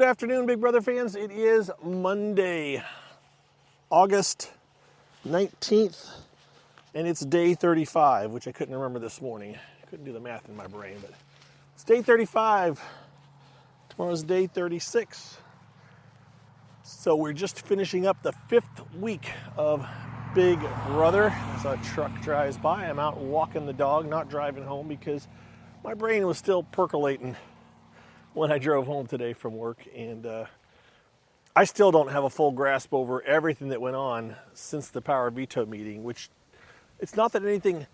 Good afternoon, Big Brother fans. It is Monday, August 19th, and it's day 35, which I couldn't remember this morning. I couldn't do the math in my brain, but it's day 35. Tomorrow's day 36. So we're just finishing up the 5th week of Big Brother. As a truck drives by, I'm out walking the dog, not driving home because my brain was still percolating when I drove home today from work, and I still don't have a full grasp over everything that went on since the Power Veto meeting, which it's not that anything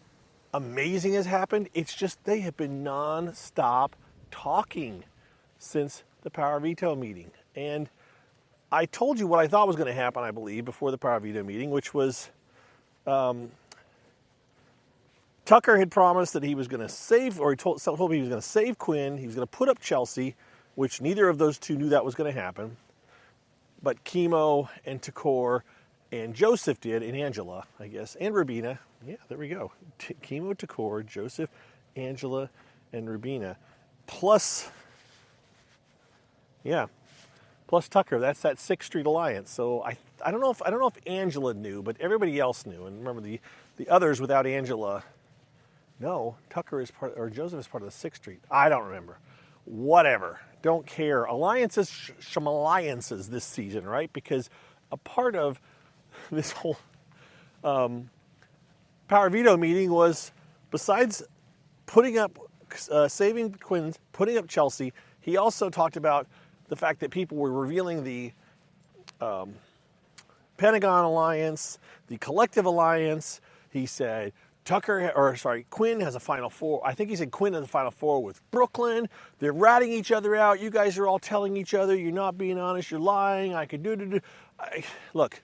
amazing has happened, it's just they have been non-stop talking since the Power Veto meeting. And I told you what I thought was going to happen, I believe, before the Power Veto meeting, which was Tucker had promised that he was going to save, or he told me he was going to save Quinn. He was going to put up Chelsea, which neither of those two knew that was going to happen. But Chemo and Takor and Joseph did, and Angela, I guess, and Rubina. Yeah, there we go. Chemo, Takor, Joseph, Angela, and Rubina. Plus Tucker. That's that 6th Street Alliance. So I don't know if Angela knew, but everybody else knew. And remember, the others without Angela. No, Tucker is part, or Joseph is part of the 6th Street. I don't remember. Whatever. Don't care. Alliances, alliances this season, right? Because a part of this whole Power Veto meeting was, besides putting up, saving Quinn, putting up Chelsea, he also talked about the fact that people were revealing the Pentagon Alliance, the Collective Alliance. He said Quinn has a Final Four. I think he said Quinn has a Final Four with Brooklyn. They're ratting each other out. You guys are all telling each other you're not being honest. You're lying. I could do. Look,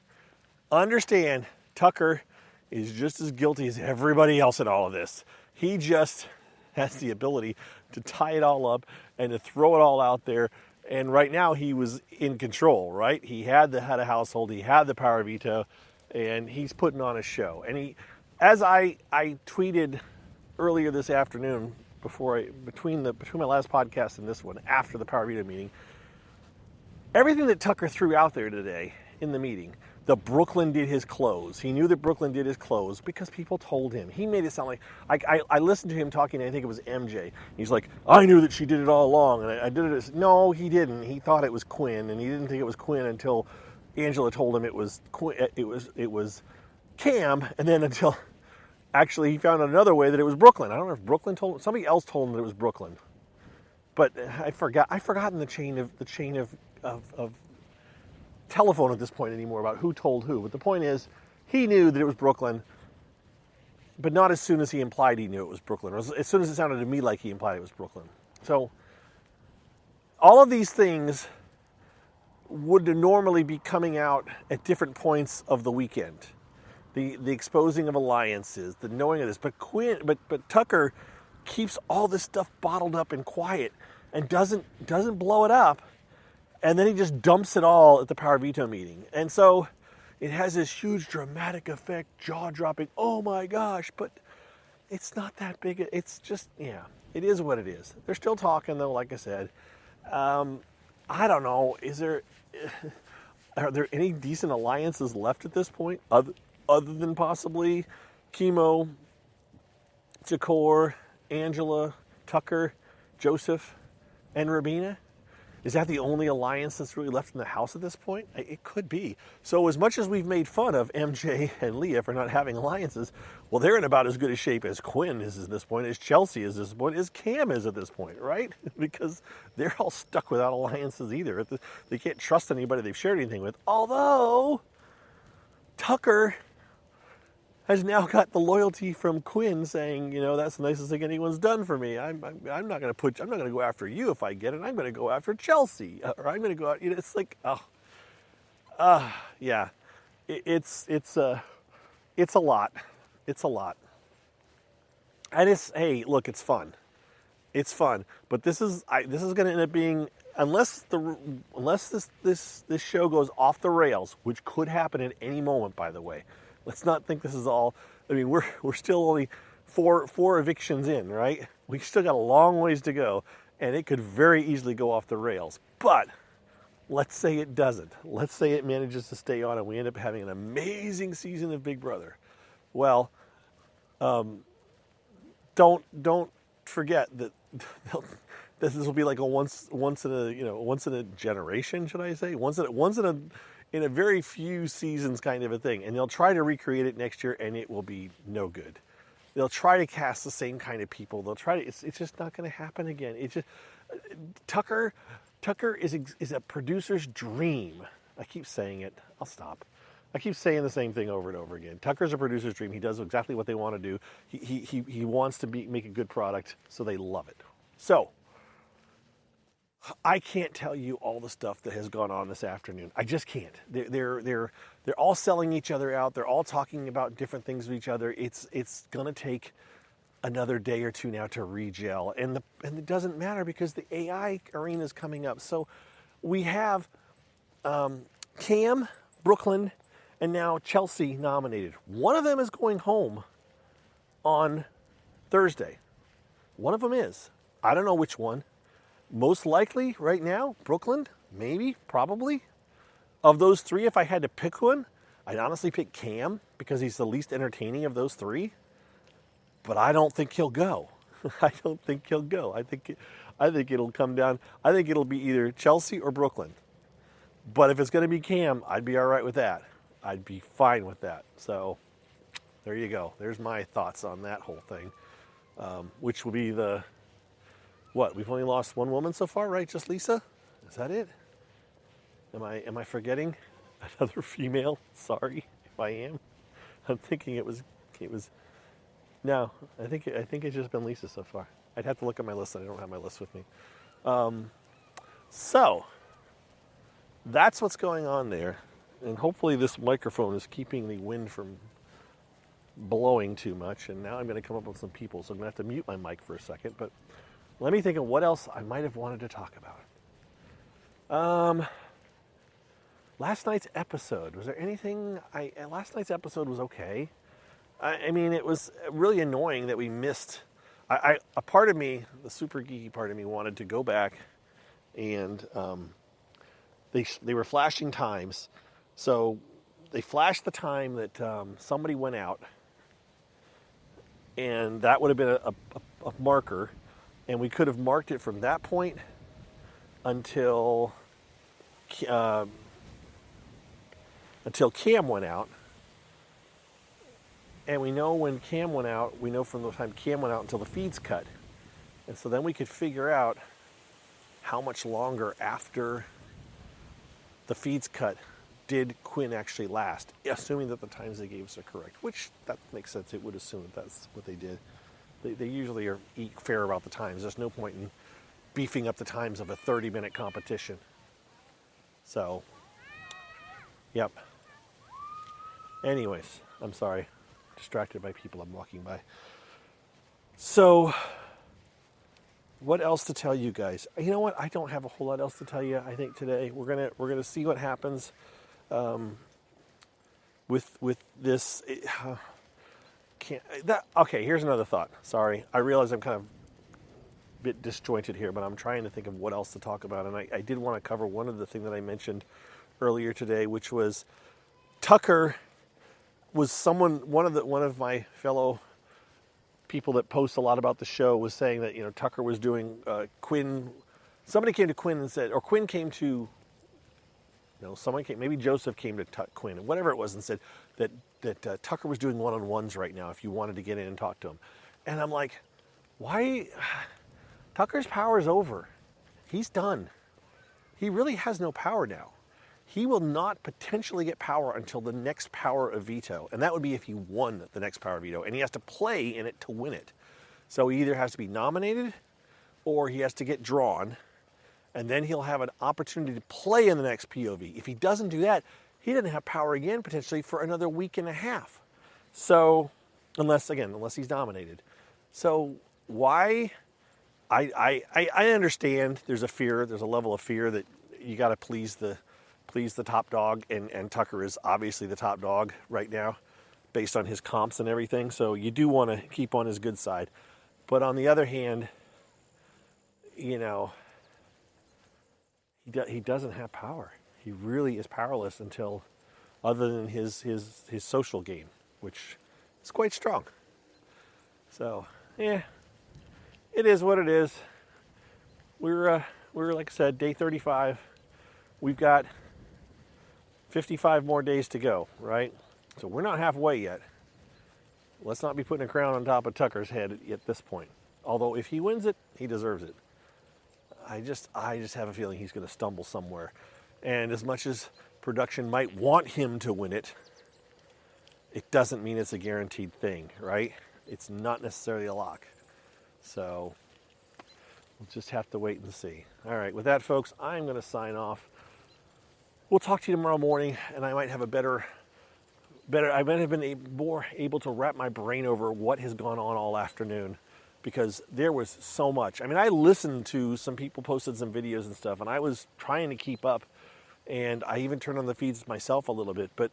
understand, Tucker is just as guilty as everybody else in all of this. He just has the ability to tie it all up and to throw it all out there. And right now he was in control, right? He had the head of household. He had the Power Veto, and he's putting on a show. And as I tweeted earlier this afternoon, between my last podcast and this one, after the Power Veto meeting, everything that Tucker threw out there today in the meeting, the Brooklyn did his clothes. He knew that Brooklyn did his clothes because people told him. He made it sound like I listened to him talking, and I think it was MJ. He's like, I knew that she did it all along, and I did it. No, he didn't. He thought it was Quinn, and he didn't think it was Quinn until Angela told him it was Cam, and then until actually he found out another way that it was Brooklyn. I don't know if Brooklyn told him. Somebody else told him that it was Brooklyn, but I've forgotten the chain of telephone at this point anymore about who told who. But the point is, he knew that it was Brooklyn, but not as soon as he implied he knew it was Brooklyn, or as soon as it sounded to me like he implied it was Brooklyn. So all of these things would normally be coming out at different points of the weekend. The exposing of alliances, the knowing of this. But Tucker keeps all this stuff bottled up and quiet and doesn't blow it up. And then he just dumps it all at the Power Veto meeting. And so it has this huge dramatic effect, jaw-dropping, oh my gosh, but it's not that big. It's just, it is what it is. They're still talking, though, like I said. I don't know, are there any decent alliances left at this point, other than possibly Chemo, Takor, Angela, Tucker, Joseph, and Rubina? Is that the only alliance that's really left in the house at this point? It could be. So as much as we've made fun of MJ and Leah for not having alliances, well, they're in about as good a shape as Quinn is at this point, as Chelsea is at this point, as Cam is at this point, right? Because they're all stuck without alliances either. They can't trust anybody they've shared anything with. Although Tucker has now got the loyalty from Quinn saying, that's the nicest thing anyone's done for me. I'm not going to go after you if I get it. I'm going to go after Chelsea, or I'm going to go out. It's like, yeah, it's a lot. It's a lot. And hey, look, it's fun. It's fun, but this is going to end up being, unless this show goes off the rails, which could happen at any moment, by the way. Let's not think this is all. I mean, we're still only four evictions in, right? We still got a long ways to go, and it could very easily go off the rails. But Let's say it doesn't. Let's say it manages to stay on and we end up having an amazing season of Big Brother. Well, don't forget that this will be like a once in a generation, should I say? Once in a very few seasons kind of a thing. And they'll try to recreate it next year and it will be no good. They'll try to cast the same kind of people. They'll try to. It's just not going to happen again. It's just Tucker is a producer's dream. I keep saying it. I'll stop. I keep saying the same thing over and over again. Tucker's a producer's dream. He does exactly what they want to do. He wants to make a good product, so they love it. So I can't tell you all the stuff that has gone on this afternoon. I just can't. They're all selling each other out. They're all talking about different things with each other. It's gonna take another day or two now to regel, and it doesn't matter because the AI arena is coming up. So we have Cam, Brooklyn, and now Chelsea nominated. One of them is going home on Thursday. One of them is. I don't know which one. Most likely right now, Brooklyn, maybe, probably. Of those three, if I had to pick one, I'd honestly pick Cam because he's the least entertaining of those three. But I don't think he'll go. I don't think he'll go. I think it'll come down. I think it'll be either Chelsea or Brooklyn. But if it's going to be Cam, I'd be all right with that. I'd be fine with that. So there you go. There's my thoughts on that whole thing, which will be what? We've only lost one woman so far, right? Just Lisa? Is that it? Am I forgetting another female? Sorry if I am. I'm thinking it was. No, I think it's just been Lisa so far. I'd have to look at my list. I don't have my list with me. So that's what's going on there, and hopefully this microphone is keeping the wind from blowing too much. And now I'm going to come up with some people, so I'm going to have to mute my mic for a second. But let me think of what else I might have wanted to talk about. Last night's episode. Was there anything? Last night's episode was okay. I mean, it was really annoying that we missed. A part of me, the super geeky part of me, wanted to go back and they were flashing times. So they flashed the time that somebody went out, and that would have been a marker, and we could have marked it from that point until Cam went out. And we know when Cam went out, we know from the time Cam went out until the feed's cut. And so then we could figure out how much longer after the feed's cut did Quinn actually last, assuming that the times they gave us are correct, which that makes sense. It would assume that that's what they did. They usually are fair about the times. There's no point in beefing up the times of a 30-minute competition. So, yep. Anyways, I'm sorry. Distracted by people I'm walking by. So, what else to tell you guys? You know what? I don't have a whole lot else to tell you. I think today we're gonna see what happens with this. Okay, here's another thought. Sorry, I realize I'm kind of a bit disjointed here, but I'm trying to think of what else to talk about. And I did want to cover one of the things that I mentioned earlier today, which was Tucker. Was one of my fellow people that post a lot about the show was saying that Tucker was doing Quinn. Somebody came to Quinn and said, or Quinn came to. Someone came. Maybe Joseph came to Quinn, whatever it was, and said that Tucker was doing one-on-ones right now. If you wanted to get in and talk to him, and I'm like, why? Tucker's power is over. He's done. He really has no power now. He will not potentially get power until the next power of Veto. And that would be if he won the next power of Veto. And he has to play in it to win it. So he either has to be nominated or he has to get drawn. And then he'll have an opportunity to play in the next POV. If he doesn't do that, he doesn't have power again potentially for another week and a half. So, unless he's nominated. So why? I understand there's a level of fear that you got to please the top dog, and Tucker is obviously the top dog right now based on his comps and everything, so you do want to keep on his good side. But on the other hand, he doesn't have power. He really is powerless until, other than his social game, which is quite strong. So, yeah, it is what it is. We're like I said, day 35. We've got 55 more days to go, right? So we're not halfway yet. Let's not be putting a crown on top of Tucker's head at this point. Although if he wins it, he deserves it. I just have a feeling he's going to stumble somewhere. And as much as production might want him to win it, it doesn't mean it's a guaranteed thing, right? It's not necessarily a lock. So we'll just have to wait and see. All right, with that, folks, I'm going to sign off. We'll talk to you tomorrow morning, and I might have I might have been more able to wrap my brain over what has gone on all afternoon, because there was so much. I mean, I listened to some people posted some videos and stuff, and I was trying to keep up, and I even turned on the feeds myself a little bit, but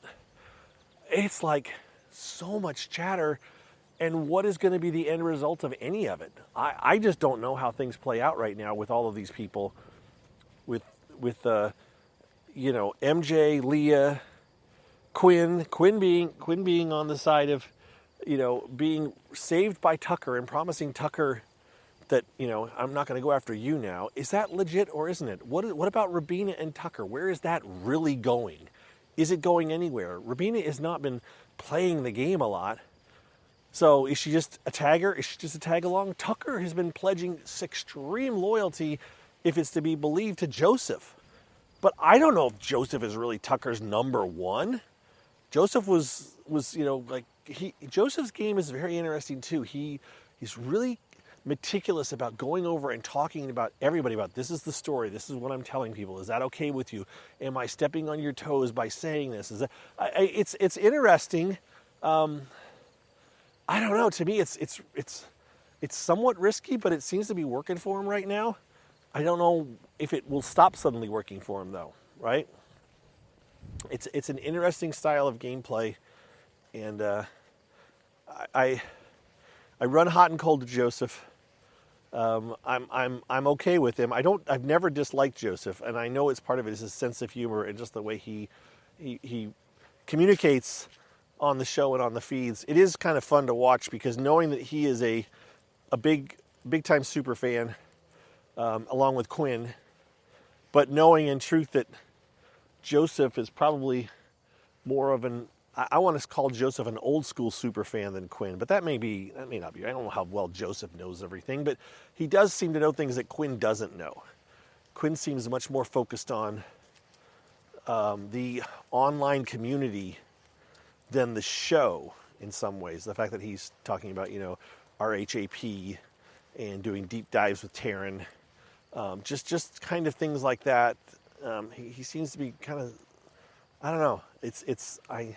it's like so much chatter, and what is going to be the end result of any of it? I just don't know how things play out right now with all of these people, with MJ, Leah, Quinn being on the side of, being saved by Tucker and promising Tucker that, I'm not going to go after you now. Is that legit or isn't it? What about Rabina and Tucker? Where is that really going? Is it going anywhere? Rabina has not been playing the game a lot. So is she just a tagger? Is she just a tag along? Tucker has been pledging extreme loyalty, if it's to be believed, to Joseph. But I don't know if Joseph is really Tucker's number one. Joseph was Joseph's game is very interesting too. He's really meticulous about going over and talking about everybody about, this is the story, this is what I'm telling people. Is that okay with you? Am I stepping on your toes by saying this? Is that it's interesting. I don't know. To me, it's somewhat risky, but it seems to be working for him right now. I don't know if it will stop suddenly working for him, though, right? It's an interesting style of gameplay, and I run hot and cold to Joseph. I'm okay with him. I've never disliked Joseph, and I know it's part of it is his sense of humor and just the way he communicates on the show and on the feeds. It is kind of fun to watch, because knowing that he is a big time super fan, along with Quinn, but knowing in truth that Joseph is probably more of I want to call Joseph an old school super fan than Quinn, but that may not be. I don't know how well Joseph knows everything, but he does seem to know things that Quinn doesn't know. Quinn seems much more focused on the online community than the show in some ways. The fact that he's talking about, RHAP and doing deep dives with Taryn, just kind of things like that. He seems to be kind of, I don't know. I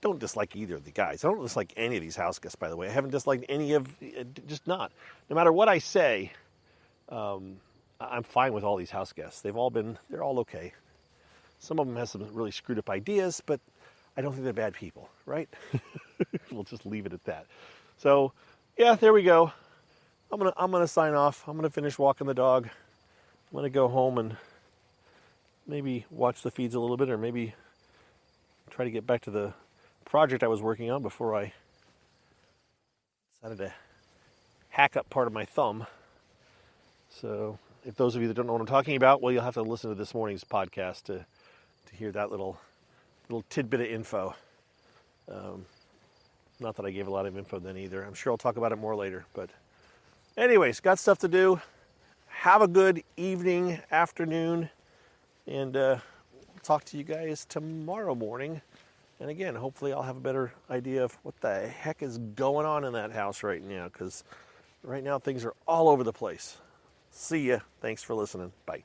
don't dislike either of the guys. I don't dislike any of these house guests, by the way. I haven't disliked any of, just not. No matter what I say, I'm fine with all these house guests. They're all okay. Some of them have some really screwed up ideas, but I don't think they're bad people, right? We'll just leave it at that. So, yeah, there we go. I'm gonna sign off. I'm gonna finish walking the dog. I'm gonna go home and maybe watch the feeds a little bit, or maybe try to get back to the project I was working on before I decided to hack up part of my thumb. So, if those of you that don't know what I'm talking about, well, you'll have to listen to this morning's podcast to hear that little tidbit of info. Not that I gave a lot of info then either. I'm sure I'll talk about it more later. But anyways, got stuff to do. Have a good evening, afternoon, and we'll talk to you guys tomorrow morning. And again, hopefully I'll have a better idea of what the heck is going on in that house right now, because right now things are all over the place. See ya. Thanks for listening. Bye.